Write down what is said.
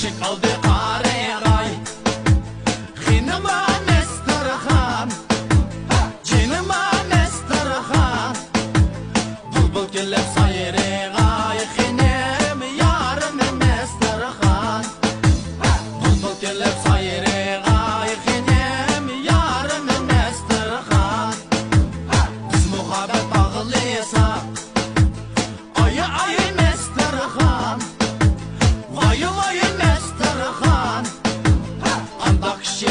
Işık aldı kareray Khinıma mestarhan Cinıma mestarhan Bulbul gülüp sayırı gay Khinim yarım mestarhan Bulbul gülüp sayırı gay Khinim yarım mestarhan Biz muhabbet bağlıysa Ayı ayı mestarhan Vay vay mestarhan Andak şi